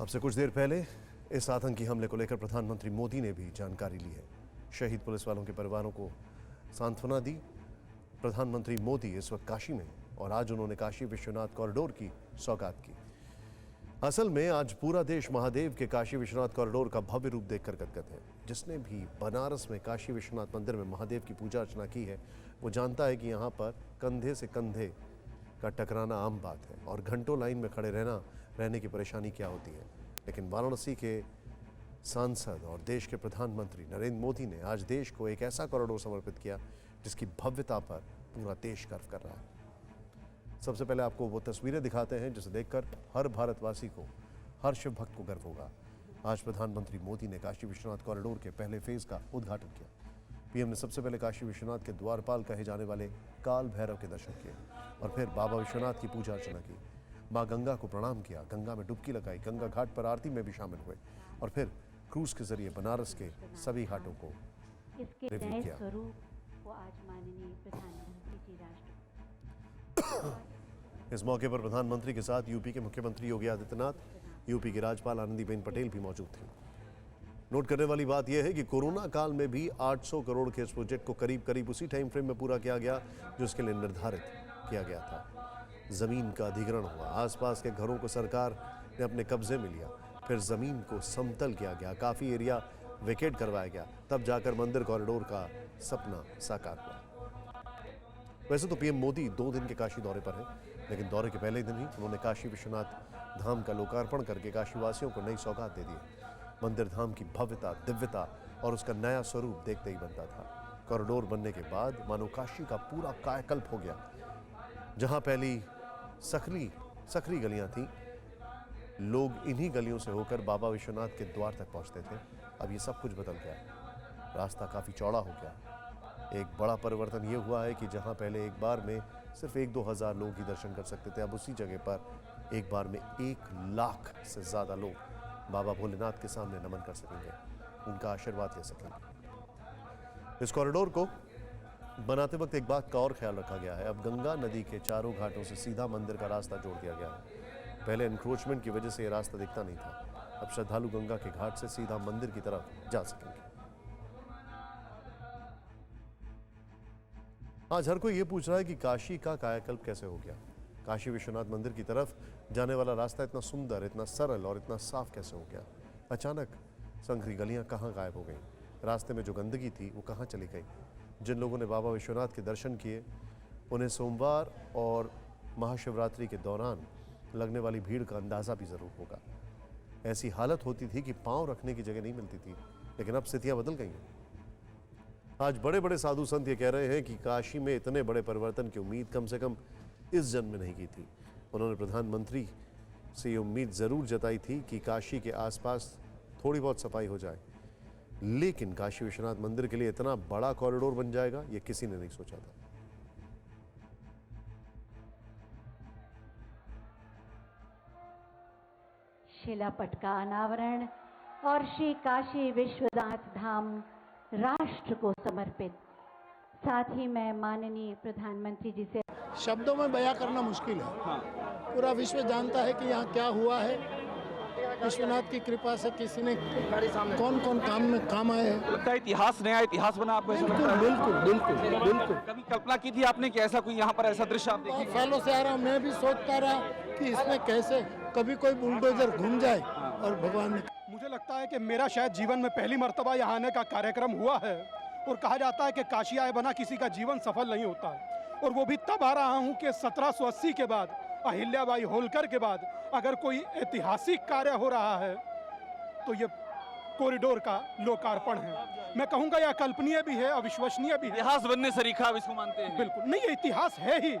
अब से कुछ देर पहले इस आतंकी हमले को लेकर प्रधानमंत्री मोदी ने भी जानकारी ली है। शहीद पुलिस वालों के परिवारों को सांत्वना दी। प्रधानमंत्री मोदी इस वक्त काशी में और आज उन्होंने काशी विश्वनाथ कॉरिडोर की सौगात की। असल में आज पूरा देश महादेव के काशी विश्वनाथ कॉरिडोर का भव्य रूप देखकर गदगद है। जिसने भी बनारस में काशी विश्वनाथ मंदिर में महादेव की पूजा अर्चना की है वो जानता है कि यहाँ पर कंधे से कंधे का टकराना आम बात है और घंटों लाइन में खड़े रहने की परेशानी क्या होती है। लेकिन वाराणसी के सांसद और देश के प्रधानमंत्री नरेंद्र मोदी ने आज देश को एक ऐसा कॉरिडोर समर्पित किया जिसकी भव्यता पर पूरा देश गर्व कर रहा है। सबसे पहले आपको वो तस्वीरें दिखाते हैं जिसे देखकर हर भारतवासी को, हर शिव भक्त को गर्व होगा। आज प्रधानमंत्री मोदी ने काशी विश्वनाथ कॉरिडोर के पहले फेज का उद्घाटन किया। पीएम ने सबसे पहले काशी विश्वनाथ के द्वारपाल कहे जाने वाले काल भैरव के दर्शन किए और फिर बाबा विश्वनाथ की पूजा अर्चना की। मां गंगा को प्रणाम किया, गंगा में डुबकी लगाई, गंगा घाट पर आरती में भी शामिल हुए और फिर क्रूज के जरिए बनारस के सभी घाटों को रिव्यू किया। आज माननीय प्रधानमंत्री जी राष्ट्र इस मौके पर प्रधानमंत्री के साथ यूपी के मुख्यमंत्री योगी आदित्यनाथ, यूपी की राज्यपाल आनंदीबेन पटेल भी मौजूद थी। नोट करने वाली बात यह है कि कोरोना काल में भी 800 करोड़ के इस प्रोजेक्ट को करीब उसी टाइम फ्रेम में पूरा किया गया जो इसके लिए निर्धारित किया गया था। जमीन का अधिग्रहण हुआ, आसपास के घरों को सरकार ने अपने कब्जे में लिया, फिर जमीन को समतल किया गया, काफी एरिया वेकेट करवाया गया, तब जाकर मंदिर कॉरिडोर का सपना साकार हुआ। वैसे तो पीएम मोदी 2 दिन के काशी दौरे पर हैं, लेकिन दौरे के पहले दिन ही उन्होंने काशी विश्वनाथ धाम का लोकार्पण करके काशीवासियों को नई सौगात दे दी। मंदिर धाम की भव्यता, दिव्यता और उसका नया स्वरूप देखते ही बनता था। कॉरिडोर बनने के बाद मानो काशी का पूरा कायाकल्प हो गया। जहां पहली सकरी गलियां थी, लोग इन्हीं गलियों से होकर बाबा विश्वनाथ के द्वार तक पहुंचते थे। अब ये सब कुछ बदल गया, रास्ता काफी चौड़ा हो गया। एक बड़ा परिवर्तन ये हुआ है कि जहां पहले एक बार में सिर्फ 1-2 हज़ार लोग ही दर्शन कर सकते थे, अब उसी जगह पर एक बार में 1 लाख से ज्यादा लोग बाबा भोलेनाथ के सामने नमन कर सकेंगे, उनका आशीर्वाद ले सकेंगे। इस कॉरिडोर को बनाते वक्त एक बात का और ख्याल रखा गया है। अब गंगा नदी के चारों घाटों से सीधा मंदिर का रास्ता जोड़ दिया गया है। पहले एनक्रोचमेंट की वजह से यह रास्ता दिखता नहीं था। अब श्रद्धालु गंगा के घाट से सीधा मंदिर की तरफ जा सकेंगे। आज हर कोई यह पूछ रहा है कि काशी का कायाकल्प कैसे हो गया। काशी विश्वनाथ मंदिर की तरफ जाने वाला रास्ता इतना सुंदर, इतना सरल और इतना साफ कैसे हो गया। अचानक संकरी गलियां कहां गायब हो गई, रास्ते में जो गंदगी थी वो कहां चली गई। जिन लोगों ने बाबा विश्वनाथ के दर्शन किए उन्हें सोमवार और महाशिवरात्रि के दौरान लगने वाली भीड़ का अंदाजा भी जरूर होगा। ऐसी हालत होती थी कि पांव रखने की जगह नहीं मिलती थी, लेकिन अब स्थितियां बदल गई हैं। आज बड़े बड़े साधु संत ये कह रहे हैं कि काशी में इतने बड़े परिवर्तन की उम्मीद कम से कम इस जन्म में नहीं की थी। उन्होंने प्रधानमंत्री से ये उम्मीद जरूर जताई थी कि काशी के आसपास थोड़ी बहुत सफाई हो जाए, लेकिन काशी विश्वनाथ मंदिर के लिए इतना बड़ा कॉरिडोर बन जाएगा ये किसी ने नहीं सोचा था। शिलापट का अनावरण और श्री काशी विश्वनाथ धाम राष्ट्र को समर्पित। साथ ही मैं माननीय प्रधानमंत्री जी से शब्दों में बयां करना मुश्किल है। पूरा विश्व जानता है कि यहाँ क्या हुआ है। विश्वनाथ की कृपा से किसी ने कौन काम में काम आए हैं। लगता है इतिहास, नया इतिहास बना आपको? बिल्कुल। कभी कल्पना की थी आपने कि ऐसा कोई यहाँ पर ऐसा दृश्य आप देखेंगे? सालों से आ रहा हूँ, मैं भी सोचता रहा कि इसमें कैसे कभी कोई बुलडोजर घूम जाए और भगवान ने। मुझे लगता है कि मेरा शायद जीवन में पहली मर्तबा यहाँ आने का कार्यक्रम हुआ है और कहा जाता है कि काशी आए बना किसी का जीवन सफल नहीं होता है। और वो भी तब आ रहा हूँ कि 1780 के बाद, अहिल्याबाई होलकर के बाद अगर कोई ऐतिहासिक कार्य हो रहा है तो ये कॉरिडोर का लोकार्पण है। मैं कहूँगा यह अकल्पनीय भी है, अविश्वसनीय भी है। इतिहास बनने से रिखा, इसको मानते हैं? बिल्कुल नहीं, ये इतिहास है ही।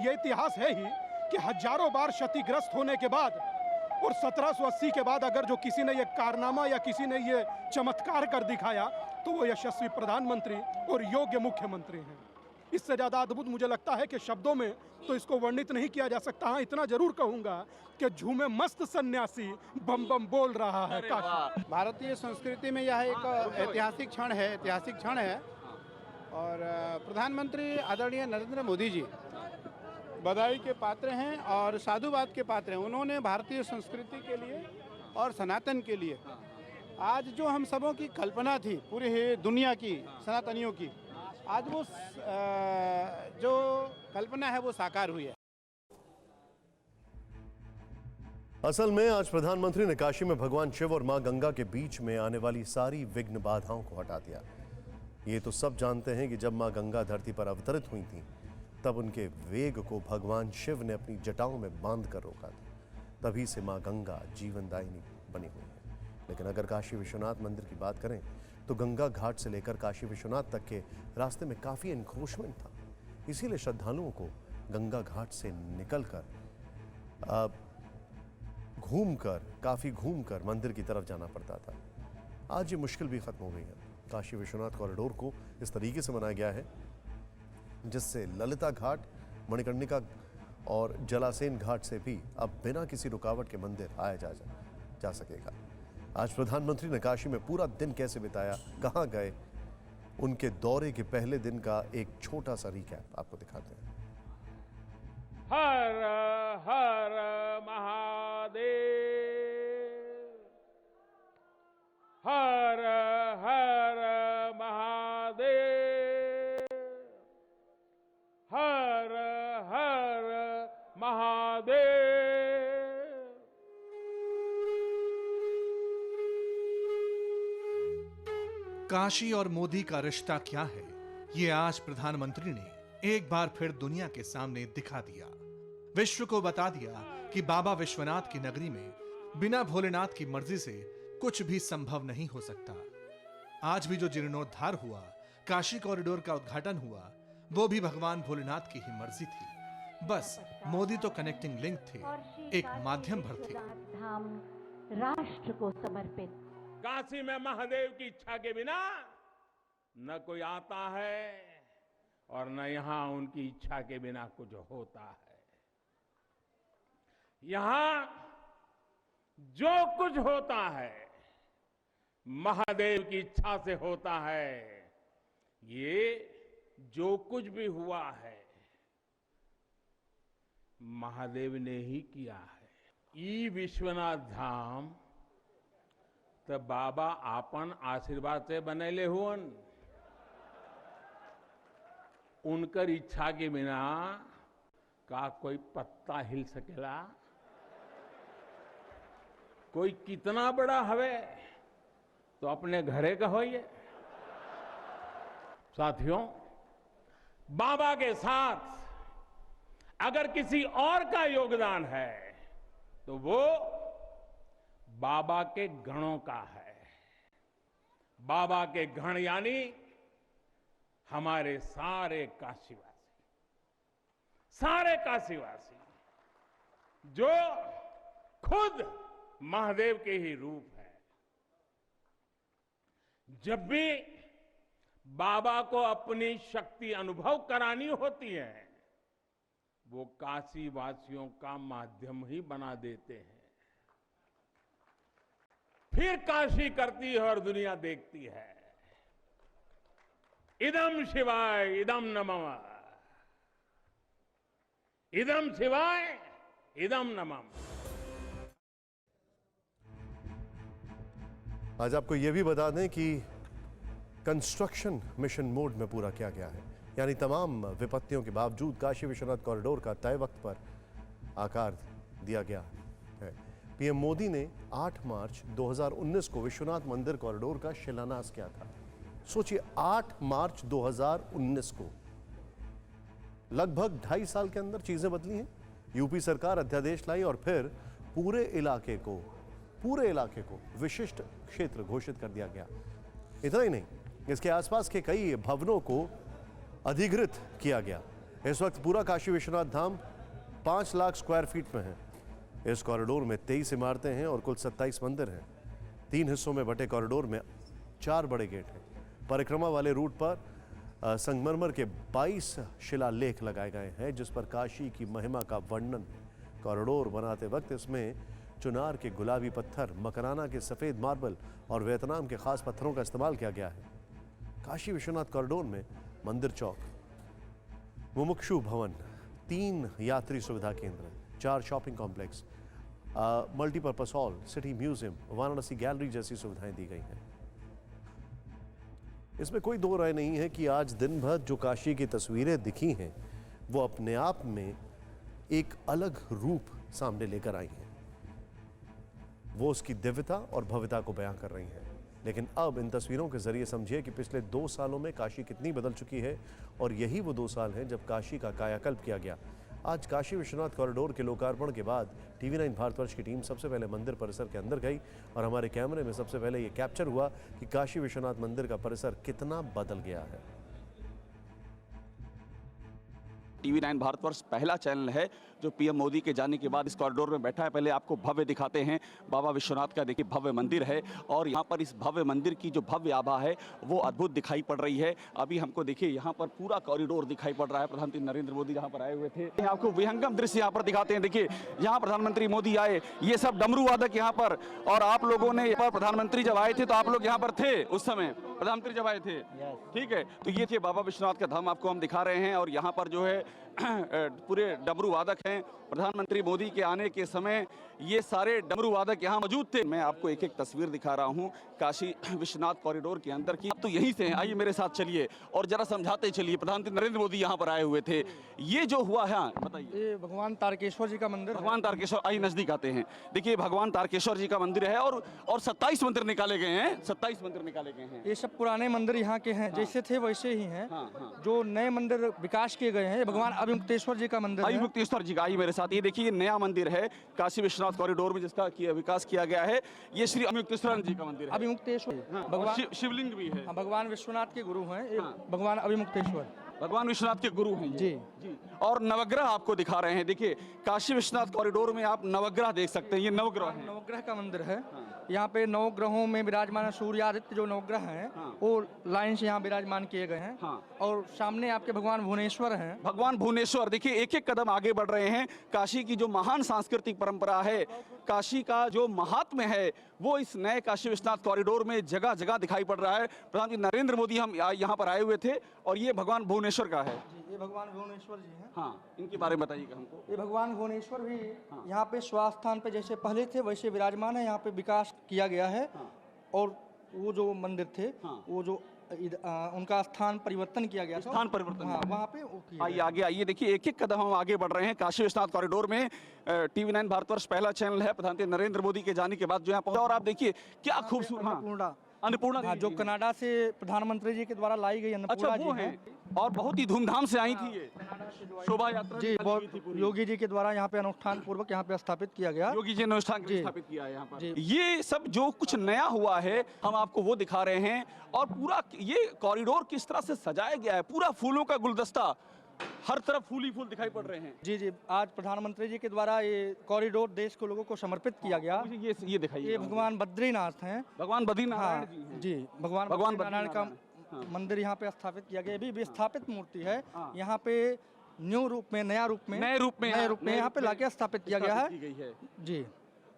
ये इतिहास है ही कि हजारों बार क्षतिग्रस्त होने के बाद और 1780 के बाद अगर जो किसी ने ये कारनामा या किसी ने ये चमत्कार कर दिखाया तो वो यशस्वी प्रधानमंत्री और योग्य मुख्यमंत्री हैं। इससे ज़्यादा अद्भुत मुझे लगता है कि शब्दों में तो इसको वर्णित नहीं किया जा सकता। हाँ, इतना जरूर कहूँगा कि झूमे मस्त सन्यासी बम बम बोल रहा है काशी। भारतीय संस्कृति में यह एक ऐतिहासिक क्षण है और प्रधानमंत्री आदरणीय नरेंद्र मोदी जी बधाई के पात्र हैं और साधुवाद के पात्र हैं। उन्होंने भारतीय संस्कृति के लिए और सनातन के लिए। आज जो हम सबों की कल्पना थी पूरी दुनिया की सनातनियों की, आज वो जो कल्पना है वो साकार हुई है। असल में आज प्रधानमंत्री ने काशी में भगवान शिव और मां गंगा के बीच में आने वाली सारी विघ्न बाधाओं को हटा दिया। ये तो सब जानते हैं कि जब मां गंगा धरती पर अवतरित हुई थी तब उनके वेग को भगवान शिव ने अपनी जटाओं में बांध कर रोका था। तभी से मां गंगा जीवनदायिनी बनी हुई है। लेकिन अगर काशी विश्वनाथ मंदिर की बात करें तो गंगा घाट से लेकर काशी विश्वनाथ तक के रास्ते में काफ़ी एनक्रोचमेंट था। इसीलिए श्रद्धालुओं को गंगा घाट से निकलकर काफ़ी घूमकर मंदिर की तरफ जाना पड़ता था। आज ये मुश्किल भी खत्म हो गई है। काशी विश्वनाथ कॉरिडोर को इस तरीके से बनाया गया है जिससे ललिता घाट, मणिकर्णिका और जलासेन घाट से भी अब बिना किसी रुकावट के मंदिर आया जा सकेगा। आज प्रधानमंत्री ने काशी में पूरा दिन कैसे बिताया, कहां गए, उनके दौरे के पहले दिन का एक छोटा सा रिकैप आपको दिखाते हैं। हर हर महादेव, हर हर महादेव, हर हर महादेव। काशी और मोदी का रिश्ता क्या है, ये आज प्रधानमंत्री ने एक बार फिर दुनिया के सामने दिखा दिया। विश्व को बता दिया कि बाबा विश्वनाथ की नगरी में बिना भोलेनाथ की मर्जी से कुछ भी संभव नहीं हो सकता। आज भी जो जीर्णोद्धार हुआ, काशी कॉरिडोर का उद्घाटन हुआ, वो भी भगवान भोलेनाथ की ही मर्जी थी। बस मोदी तो कनेक्टिंग लिंक थे, एक माध्यम भर थे। धाम राष्ट्र को समर्पित। काशी में महादेव की इच्छा के बिना न कोई आता है और न यहां उनकी इच्छा के बिना कुछ होता है। यहां जो कुछ होता है महादेव की इच्छा से होता है। ये जो कुछ भी हुआ है महादेव ने ही किया है। ई विश्वनाथ धाम तो बाबा आपन आशीर्वाद से बनेले हुअन। उनकर इच्छा के बिना का कोई पत्ता हिल सकेला? कोई कितना बड़ा हवे तो अपने घरे का होइए। साथियों, बाबा के साथ अगर किसी और का योगदान है तो वो बाबा के गणों का है। बाबा के गण यानी हमारे सारे काशीवासी जो खुद महादेव के ही रूप है। जब भी बाबा को अपनी शक्ति अनुभव करानी होती है वो काशी वासियों का माध्यम ही बना देते हैं। फिर काशी करती है और दुनिया देखती है। इदम शिवाय इदम नमः, इदम शिवाय इदम नमः। आज आपको यह भी बता दें कि कंस्ट्रक्शन मिशन मोड में पूरा किया गया है, यानी तमाम विपत्तियों के बावजूद काशी विश्वनाथ कॉरिडोर का तय वक्त पर आकार दिया गया है। पीएम मोदी ने 8 मार्च 2019 को विश्वनाथ मंदिर कॉरिडोर का शिलान्यास किया था। सोचिए, 8 मार्च 2019 को, लगभग 2.5 साल के अंदर चीजें बदली हैं। यूपी सरकार अध्यादेश लाई और फिर पूरे इलाके को विशिष्ट क्षेत्र घोषित कर दिया गया। इतना ही नहीं, इसके आसपास के कई भवनों को अधिग्रहित किया गया। इस वक्त पूरा काशी विश्वनाथ धाम 5 लाख स्क्वायर फीट में है। इस कॉरिडोर में 23 इमारतें हैं और कुल 27 मंदिर हैं। 3 हिस्सों में बटे कॉरिडोर में 4 बड़े गेट हैं। परिक्रमा वाले रूट पर संगमरमर के 22 शिलालेख लगाए गए हैं जिस पर काशी की महिमा का वर्णन है। कॉरिडोर बनाते वक्त इसमें चुनार के गुलाबी पत्थर, मकराना के सफ़ेद मार्बल और वियतनाम के खास पत्थरों का इस्तेमाल किया गया है। काशी विश्वनाथ कॉरिडोर में मंदिर चौक, मुमुक्षु भवन, 3 यात्री सुविधा केंद्र, 4 shopping complex, multipurpose hall, city museum, Varanasi gallery जैसी सुविधाएं दी गई हैं। इसमें कोई दो राय नहीं है कि आज दिन भर जो काशी की तस्वीरें दिखी हैं वो अपने आप में एक अलग रूप सामने लेकर आई हैं। वो उसकी दिव्यता और भव्यता को बयां कर रही हैं। लेकिन अब इन तस्वीरों के जरिए समझिए कि पिछले 2 सालों में काशी कितनी बदल चुकी है और यही वो 2 साल हैं जब काशी का कायाकल्प किया गया। आज काशी विश्वनाथ कॉरिडोर के लोकार्पण के बाद TV9 भारतवर्ष की टीम सबसे पहले मंदिर परिसर के अंदर गई और हमारे कैमरे में सबसे पहले ये कैप्चर हुआ कि काशी विश्वनाथ मंदिर का परिसर कितना बदल गया है। TV9 भारतवर्ष पहला चैनल है जो PM मोदी के जाने के बाद इस कॉरिडोर में बैठा है। पहले आपको भव्य दिखाते हैं। बाबा विश्वनाथ का देखिए भव्य मंदिर है और यहाँ पर इस भव्य मंदिर की जो भव्य आभा है वो अद्भुत दिखाई पड़ रही है। अभी हमको देखिए यहाँ पर पूरा कॉरिडोर दिखाई पड़ रहा है। प्रधानमंत्री नरेंद्र मोदी यहाँ पर आए हुए थे। आपको विहंगम दृश्य यहाँ पर दिखाते हैं। देखिए यहाँ प्रधानमंत्री मोदी आए, ये सब डमरू वादक यहाँ पर, और आप लोगों ने यहाँ पर प्रधानमंत्री जब आए थे तो आप लोग यहाँ पर थे उस समय, प्रधानमंत्री जब आए थे, ठीक है। तो ये थे बाबा विश्वनाथ का धाम आपको हम दिखा रहे हैं और यहाँ पर जो है पूरे डमरू वादक हैं। प्रधानमंत्री मोदी के आने के समय ये सारे डमरू वादक यहाँ मौजूद थे। मैं आपको एक एक तस्वीर दिखा रहा हूँ काशी विश्वनाथ कॉरिडोर के अंदर की। अब तो यहीं से हैं, आइए मेरे साथ चलिए और जरा समझाते चलिए। प्रधानमंत्री नरेंद्र मोदी यहाँ पर आए हुए थे, ये जो हुआ है बताइए। ये भगवान तारकेश्वर जी का मंदिर, भगवान तारकेश्वर, आइए नजदीक आते हैं। देखिए भगवान तारकेश्वर जी का मंदिर है और 27 मंदिर निकाले गए हैं। 27 मंदिर निकाले गए हैं। ये सब पुराने मंदिर यहाँ के हैं, जैसे थे वैसे ही हैं। जो नए मंदिर विकास किए गए हैं, भगवान अभिमुक्तेश्वर जी का मंदिर है। अभिमुक्तेश्वर जी का, आइए मेरे साथ। ये देखिए नया मंदिर है काशी विश्वनाथ कॉरिडोर में जिसका विकास किया गया है। ये श्री अभिमुक्तेश्वर जी का मंदिर है। अभिमुक्तेश्वर भगवान शिवलिंग भी है। भगवान विश्वनाथ के गुरु हैं भगवान अभिमुक्तेश्वर, भगवान विश्वनाथ के गुरु हैं जी। और नवग्रह आपको दिखा रहे हैं। देखिए काशी विश्वनाथ कॉरिडोर में आप नवग्रह देख सकते हैं। ये नवग्रह है, नवग्रह का मंदिर है। यहाँ पे 9 ग्रहों में विराजमान सूर्यादित्य जो नवग्रह हैं वो लाइन से यहाँ विराजमान किए गए हैं। और सामने आपके भगवान भुवनेश्वर हैं। भगवान भुवनेश्वर देखिए एक एक कदम आगे बढ़ रहे हैं। काशी की जो महान सांस्कृतिक परंपरा है, काशी का जो महात्म्य है, वो इस नए काशी विश्वनाथ कॉरिडोर में जगह जगह दिखाई पड़ रहा है। प्रधानमंत्री नरेंद्र मोदी हम यहाँ पर आए हुए थे और ये भगवान भुवनेश्वर का है। ये भगवान भुवनेश्वर जी हैं। हाँ, इनके बारे में बताइएगा हमको। ये भगवान भुवनेश्वर भी यहाँ पे स्वास्थान पे जैसे पहले थे वैसे विराजमान है। यहाँ पे विकास किया गया है और वो जो मंदिर थे वो जो उनका स्थान परिवर्तन किया गया था। स्थान परिवर्तन, हाँ, वहाँ पे आइए आगे आइए। देखिए एक एक कदम हम आगे बढ़ रहे हैं काशी विश्वनाथ कॉरिडोर में। TV9 भारतवर्ष पहला चैनल है। प्रधानमंत्री नरेंद्र मोदी के जाने के बाद जो यहाँ पहुंचा और आप देखिए क्या खूबसूरत अन्नपूर्णा जो कनाडा से प्रधानमंत्री जी के द्वारा लाई गई अन्नपूर्णा जी है और बहुत ही धूमधाम से आई थी। ये शोभा यात्रा जी बहुत योगी जी के द्वारा यहाँ पे अनुष्ठान पूर्वक यहाँ पे स्थापित किया गया। योगी जी ने अनुष्ठान स्थापित किया है यहाँ पर। ये सब जो कुछ नया हुआ है हम आपको वो दिखा रहे हैं। और पूरा ये कॉरिडोर किस तरह से सजाया गया है, पूरा फूलों का गुलदस्ता, हर तरफ फूल ही फूल दिखाई पड़ रहे हैं। जी जी, आज प्रधानमंत्री जी के द्वारा ये कॉरिडोर देश के लोगों को समर्पित किया गया। ये दिखाइए। ये भगवान बद्रीनाथ हैं। भगवान बद्रीनाथ जी, भगवान बद्रीनारायण का मंदिर यहाँ पे स्थापित किया गया। भी स्थापित मूर्ति है यहाँ पे न्यू रूप में, नए रूप में यहाँ पे लाके स्थापित किया गया है जी।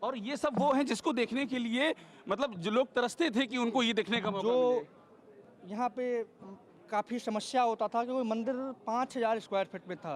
और ये सब वो हैं जिसको देखने के लिए मतलब जो लोग तरसते थे कि उनको ये देखने का मौका मिले। यहाँ पे काफ़ी समस्या होता था क्योंकि मंदिर 5000 स्क्वायर फीट में था।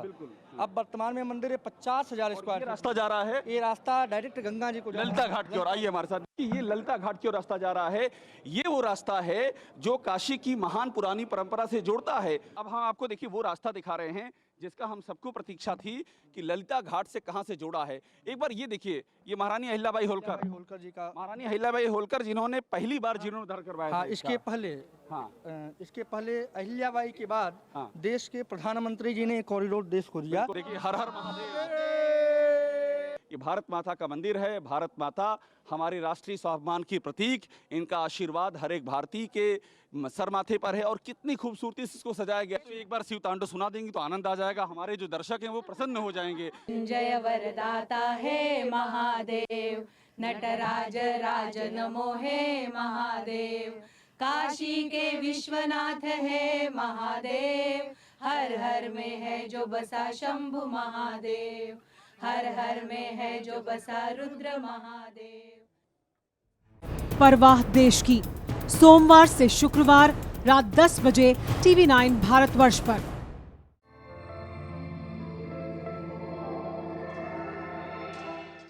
अब वर्तमान में मंदिर 50,000 स्क्वायर फीट रास्ता जा रहा है। ये रास्ता डायरेक्ट गंगा जी को ललिता घाट की ओर, आइए हमारे साथ। ये ललिता घाट की ओर रास्ता जा रहा है। ये वो रास्ता है जो काशी की महान पुरानी परंपरा से जोड़ता है। अब हम आपको देखिए वो रास्ता दिखा रहे हैं जिसका हम सबको प्रतीक्षा थी कि ललिता घाट से कहां से जोड़ा है। एक बार ये देखिए, ये महारानी अहिल्याबाई होलकर जी का, महारानी अहिल्याबाई होलकर जिन्होंने पहली बार जीर्णोद्धार करवाया था। इसके पहले अहिल्याबाई के बाद देश के प्रधानमंत्री जी ने कॉरिडोर देश को दिया। देखिए हर हर महादेव। ये भारत माता का मंदिर है। भारत माता हमारे राष्ट्रीय स्वाभिमान की प्रतीक। इनका आशीर्वाद हर एक भारतीय के सर माथे पर है और कितनी खूबसूरती से इसको सजाया गया। तो एक बार शिव तांडव सुना देंगे तो आनंद आ जाएगा। हमारे जो दर्शक हैं वो प्रसन्न हो जाएंगे। जय वरदाता है महादेव, नटराज राज नमो है महादेव, काशी के विश्वनाथ है महादेव, हर हर में है जो बसा शंभु महादेव, हर हर में है जो बसा रुद्र महादेव। परवाह देश की, सोमवार से शुक्रवार रात 10 बजे TV9 भारतवर्ष पर।